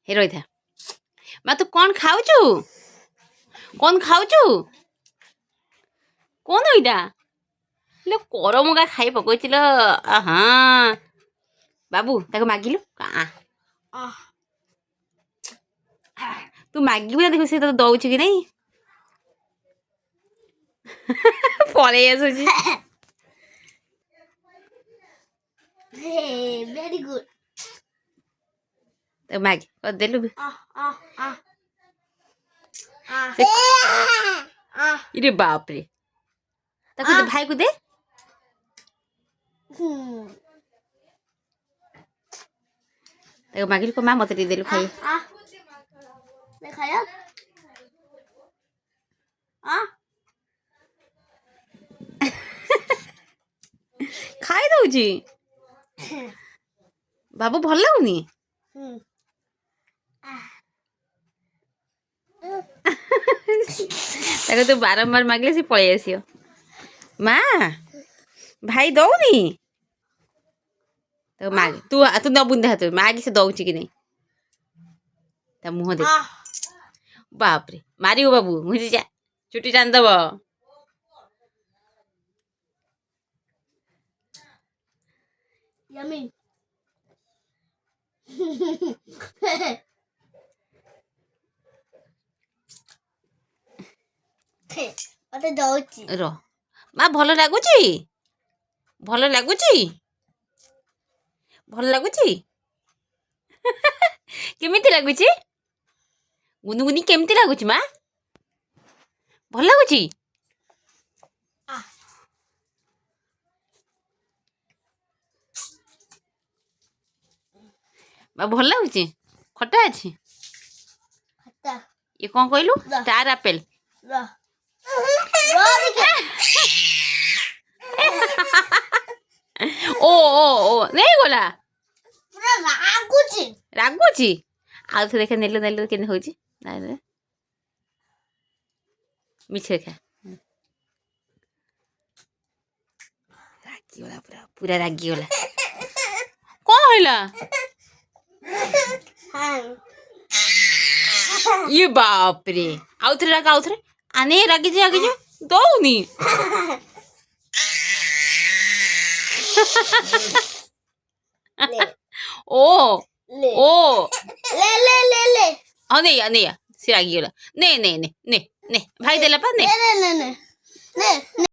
हे रही था माँ तू कौन खाऊचु कौन खाऊचु कौन इटा लो करमुगा खाई पकईल हाँ बाबू ताको मागिलु तू मागिबु ना देखो से तो दउछ कि नहीं पळेई आसुची वेरी गुड तो माग कर देलु भी इरे बाप रे ताको दे भाई को दे ताको मागिलु को मां मते देलु खाई खाया खाई दउची बाबू भल लागुनी ताको तो बारंबार मागले से पळेई आसियो मां भाई दउनी तो माग तू तू न बुंदे हाथ मागी से दउची कि नहीं ता मुह दे बाप रे मारियो बाबू मुझे जा छुट्टी टान दब यम्मी मते दउची रो मां भल लागुची भल लागुची भल लागुची केमिति लागुची गुनगुनी केमिति लागुची मां भल लागुची मां भल लागुची खट्टा अछि खट्टा ये कौन कहलु स्टार एप्पल ओ ओ ओ नहीं गोला पूरा रागुची रागुची आउ थे देखे नेलु नेलु केने होची नाइ मिछे खा रागी वाला पूरा पूरा रागी वाला कौन होला ये बाप रे आउ थे आने रागी जो दउनी ओ ओ ले हाँ नहीं सिरागी वाला ने भाई देला पा ने ले